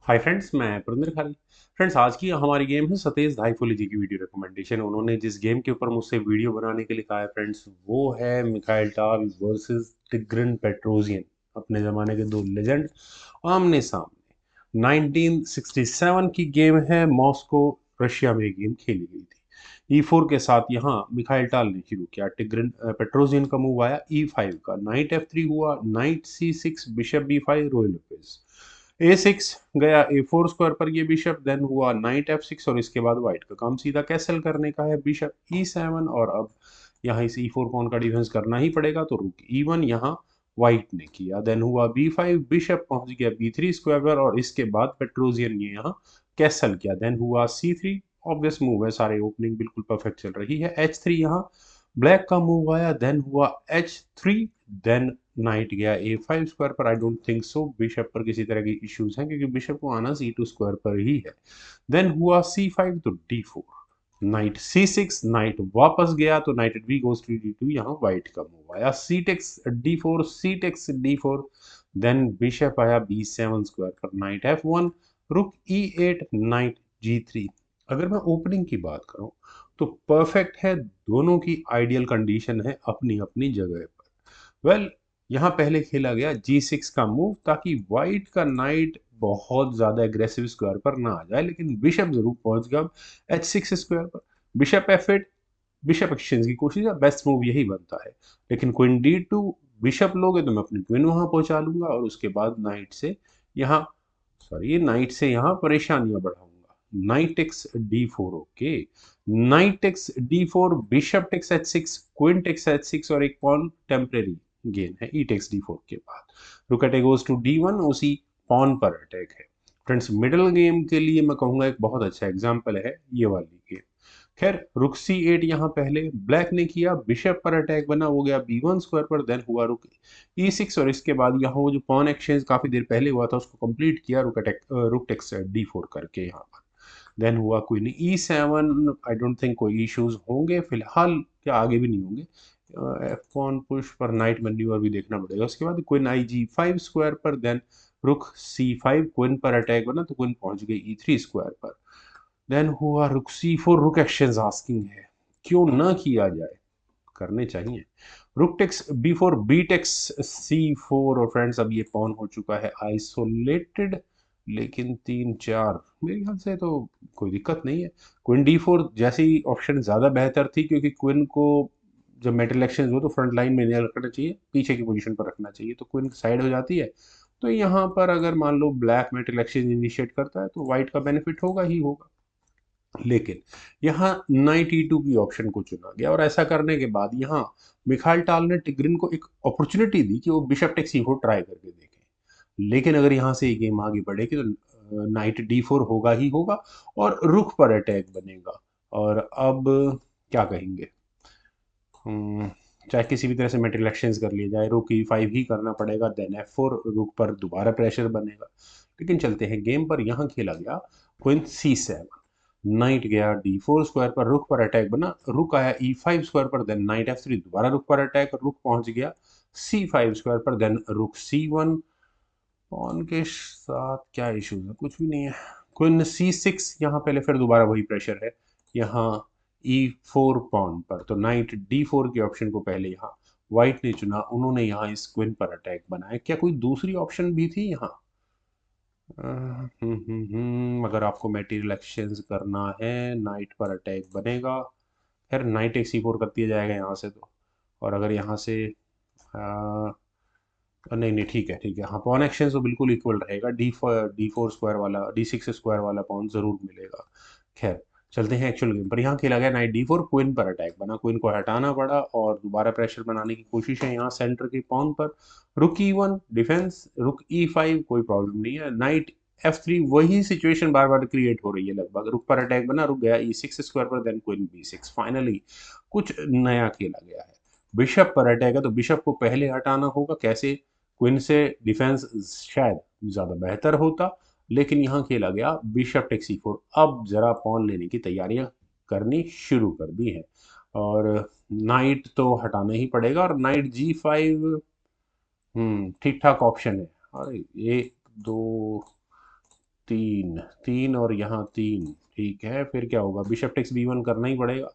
Hi friends, मैं पुरिंदर खाली। Friends, आज की हमारी गेम है सतेज धाईफुली जी की वीडियो रिकमेंडेशन। उन्होंने जिस गेम के ऊपर मुझसे वीडियो बनाने के लिए कहा है फ्रेंड्स, वो है मिखाइल टाल वर्सेस टिग्रन पेट्रोजियन। अपने ज़माने के दो लेजेंड आमने सामने। 1967 की गेम है। मॉस्को रशिया में गेम खेली गई थी। E4 के साथ यहाँ मिखाइल टाल ने शुरू किया। टिग्रन पेट्रोजियन का मूव आया E5 का। नाइट F3 हुआ, night C6, bishop B5, royal A6 गया A4 स्क्वायर पर ये बिशप, देन हुआ नाइट F6 और इसके बाद व्हाइट का काम सीधा कैसल करने का है। बिशप E7 और अब यहाँ इस E4 पॉन का डिफेंस करना ही पड़ेगा, तो रुक E1 यहाँ व्हाइट ने किया। देन हुआ B5, बिशप पहुंच गया B3 स्क्वायर पर और इसके बाद पेट्रोजियन ने यहाँ कैसल किया। देन हुआ C3। ऑब्वियस मूव है, सारे ओपनिंग बिल्कुल परफेक्ट चल रही है। H3 यहाँ ब्लैक का मूव आया। देन हुआ H3। देन नाइट गया A5 स्क्वायर पर। I don't think so bishop पर किसी तरह की इश्यूज हैं, क्योंकि बिशप को आना C2 स्क्वायर पर ही है। देन हुआ C5 तो D4, नाइट C6, नाइट वापस गया तो night B goes to D2, यहाँ व्हाइट का मूव आया। C takes D4, C takes D4। Then bishop आया B7 स्क्वायर पर, नाइट F1, रुक E8, नाइट G3। अगर मैं ओपनिंग की बात करूं तो परफेक्ट है, दोनों की आइडियल कंडीशन है अपनी अपनी जगह पर। वेल, यहाँ पहले खेला गया G6 का मूव, ताकि व्हाइट का नाइट बहुत ज्यादा एग्रेसिव स्क्वायर पर ना आ जाए, लेकिन बिशप जरूर पहुंच गया H6 स्क्वायर पर। बिशप F8, बिशप एक्सचेंज की कोशिश है, बेस्ट मूव यही बनता है। लेकिन क्वीन D2, बिशप लोगे तो मैं अपनी क्वीन वहां पहुंचा लूंगा और उसके बाद नाइट से यहाँ, सॉरी, नाइट से यहाँ परेशानियां बढ़ाऊंगा। Knight takes D4, okay. Knight takes D4, bishop takes H6, queen takes H6 और एक पॉन टेम्परेरी गेन है ई टेक्स D4 के बाद। रुक अटैक गोज टू D1, उसी पॉन पर अटैक है। फ्रेंड्स, मिडिल गेम के लिए मैं कहूंगा एक बहुत अच्छा एग्जाम्पल है ये वाली गेम। खैर, रुक C8 यहाँ पहले ब्लैक ने किया, बिशप पर अटैक बना, वो गया B1 स्क्वायर पर। देन हुआ रुक E6 और इसके बाद यहाँ वो जो पॉन एक्सचेंज काफी देर पहले हुआ था उसको कंप्लीट किया, रुक टेक्स D4 करके यहाँ पर। देन हुआ queen E7। I don't think कोई इश्यूज होंगे फिलहाल, क्या आगे भी नहीं होंगे। F1 पुश पर नाइट मैन्यूवर भी देखना पड़ेगा। उसके बाद क्वीन IG5 स्क्वायर पर। देन रुक C5, क्वीन पर अटैक बना तो क्वीन पहुंच गई E3 स्क्वायर पर। देन हुआ रुक C4, रुक एक्सचेंज आस्किंग है, क्यों ना किया जाए, करने चाहिए। Rook takes B4, B takes C4 और फ्रेंड्स अब ये पॉन हो चुका है आइसोलेटेड। लेकिन 3 4 मेरे ख्याल से तो कोई दिक्कत नहीं है। क्वीन D4 जैसी ऑप्शन ज्यादा बेहतर थी, क्योंकि क्वीन को जब मेटल एक्सचेंज हो तो फ्रंट लाइन में नहीं रखना चाहिए, पीछे की पोजीशन पर रखना चाहिए, तो क्वीन साइड हो जाती है। तो यहाँ पर अगर मान लो ब्लैक मेटल एक्सचेंज इनिशिएट करता है तो व्हाइट का बेनिफिट होगा ही होगा। लेकिन यहाँ नाइट E2 की ऑप्शन को चुना गया और ऐसा करने के बाद यहाँ मिखाइल टाल ने टिग्रिन को एक अपॉर्चुनिटी दी कि वो बिशप टेक C4 ट्राई करके देखें। लेकिन अगर यहाँ से ये गेम आगे बढ़ेगी तो नाइट D4 होगा ही होगा और रुख पर अटैक बनेगा। और अब क्या कहेंगे, चाहे किसी भी तरह से मेटल एक्सचेंज कर लिया जाए, रुक E5 ही करना पड़ेगा। देन F4, रुक पर दोबारा प्रेशर बनेगा। लेकिन चलते हैं गेम पर। यहाँ खेला गया क्वीन C7, नाइट गया D4 स्क्वायर पर, रुक पर अटैक बना, रुक आया E5 स्क्वायर पर। देन नाइट F3, दोबारा रुक पर अटैक, रुक पहुंच गया C5 स्क्वायर पर। देन रुक C1, पॉन के साथ क्या इश्यूज है, कुछ भी नहीं है। क्वीन C6, यहाँ पहले फिर दोबारा वही प्रेशर है। यहाँ E4 पॉन पर, तो नाइट D4 के ऑप्शन को पहले यहाँ व्हाइट ने चुना, उन्होंने यहाँ इस क्वीन पर अटैक बनाया। क्या कोई दूसरी ऑप्शन भी थी यहाँ? अगर आपको मेटीरियल एक्सचेंज करना है, नाइट पर अटैक बनेगा। खैर, नाइट एक C4 कर दिया जाएगा यहाँ से तो। और अगर यहाँ से नहीं नहीं, ठीक है ठीक है, हाँ, पॉन एक्सचेंज तो बिल्कुल इक्वल रहेगा। D4 स्क्वायर वाला, D6 स्क्वायर वाला पॉन जरूर मिलेगा। खैर, चलते हैं एक्चुअल गेम पर। यहाँ खेला गया नाइट D4, क्वीन पर अटैक बना, क्वीन को हटाना पड़ा और दोबारा प्रेशर बनाने की कोशिश है यहाँ सेंटर के पॉन पर। रुक E1 डिफेंस, रुक E5 कोई प्रॉब्लम नहीं है। नाइट F3, वही सिचुएशन बार बार क्रिएट हो रही है लगभग। रुक पर अटैक बना, रुक गया E6 स्क्वायर पर। Then queen B6। फाइनली कुछ नया खेला गया है। बिशप पर अटैक है तो बिशप को पहले हटाना होगा। कैसे? क्वीन से डिफेंस शायद ज्यादा बेहतर होता, लेकिन यहाँ खेला गया बिशप टेक C4। अब जरा पॉन लेने की तैयारियां करनी शुरू कर दी हैं और नाइट तो हटाना ही पड़ेगा। और नाइट G5 ठीक ठाक ऑप्शन है। और 1 2 तीन तीन और यहाँ तीन, ठीक है। फिर क्या होगा, बिशप टेक्स B1 करना ही पड़ेगा,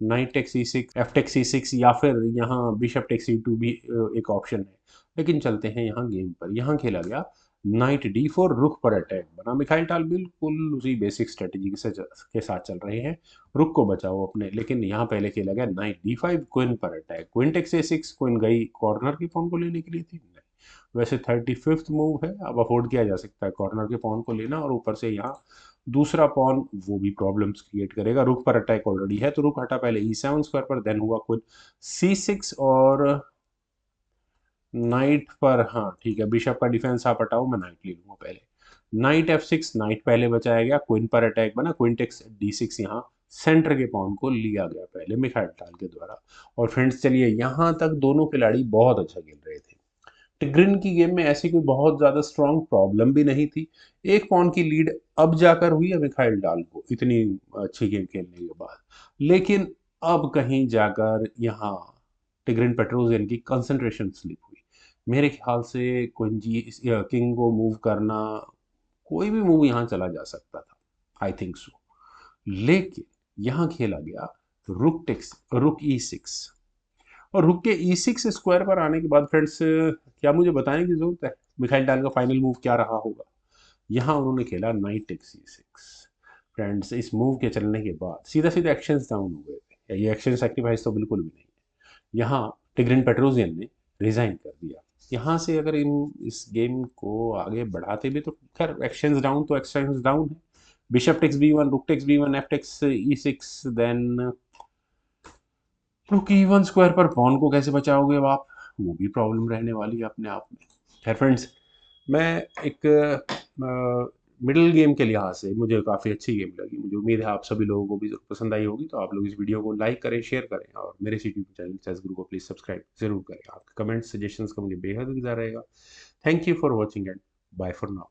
knight takes C6, F takes C6, या फिर यहाँ बिशप टेक्स C2 भी एक ऑप्शन है। लेकिन चलते हैं यहाँ गेम पर। यहाँ खेला गया नाइट D4, रुख पर अटैक बना। मिखाइल टाल बिल्कुल उसी बेसिक स्ट्रेटजी के साथ चल रहे हैं, रुख को बचाओ अपने। लेकिन यहाँ पहले खेला गया नाइट D5, क्वीन पर attack, queen takes A6, queen गई कॉर्नर के पॉन को लेने के लिए थी। वैसे 35th मूव है, अब अफोर्ड किया जा सकता है कॉर्नर के पॉन को लेना, और ऊपर से यहाँ दूसरा पॉन वो भी प्रॉब्लम्स क्रिएट करेगा। रुक पर अटैक ऑलरेडी है, तो रुक हटा पहले E7 स्क्वायर पर, देन हुआ क्वीन C6, और नाइट पर, हाँ ठीक है, बिशप का डिफेंस आप हटाओ, मैं नाइट ले लूंगा पहले। नाइट F6, नाइट पहले बचाया गया, क्वीन पर अटैक बना, क्वीन टेक्स D6, यहाँ सेंटर के पॉन को लिया गया पहले मिखाइल टाल के द्वारा। और फ्रेंड्स चलिए, यहाँ तक दोनों खिलाड़ी बहुत अच्छा खेल रहे थे। टिग्रिन की गेम में ऐसी कोई बहुत ज्यादा स्ट्रांग प्रॉब्लम भी नहीं थी। एक पॉन की लीड अब जाकर हुई है मिखाइल डाल को, इतनी अच्छी गेम खेलने के बाद। लेकिन अब कहीं जाकर यहाँ टिग्रिन पेट्रोजियन की कंसंट्रेशन स्लिप हुई। मेरे ख्याल से कुंजी किंग को मूव करना, कोई भी मूव यहाँ चला जा सकता था, आई थिंक सो। लेकिन यहाँ खेला गया रुक E6, और रुक के E6 स्क्वायर पर आने के बाद फ्रेंड्स, क्या मुझे बताने की जरूरत है मिखाइल डाल का फाइनल मूव क्या रहा होगा। यहाँ उन्होंने खेला नाइट टेक्स E6। फ्रेंड्स, इस मूव के चलने के बाद सीधा सीधा एक्शंस डाउन हो गए थे, ये एक्शन सेक्रीफाइस तो बिल्कुल भी नहीं है। यहाँ टिग्रिन पेट्रोजियन ने रिजाइन कर दिया। यहाँ से अगर इस गेम को आगे बढ़ाते भी तो खैर, एक्शंस डाउन तो एक्शंस डाउन है। Bishop takes B1, rook takes B1, F takes E6, then क्योंकि E1 स्क्वायर पर पॉन को कैसे बचाओगे अब आप, वो भी प्रॉब्लम रहने वाली है अपने आप में। खैर फ्रेंड्स, मैं एक मिडिल गेम के लिहाज से मुझे काफ़ी अच्छी गेम लगी। मुझे उम्मीद है आप सभी लोगों को भी जरूर पसंद आई होगी। तो आप लोग इस वीडियो को लाइक करें, शेयर करें, और मेरे यूट्यूब चैनल चेस गुरु को प्लीज़ सब्सक्राइब जरूर करें। आपके कमेंट सजेशंस का मुझे बेहद इंतजार रहेगा। Thank you for watching and bye for now.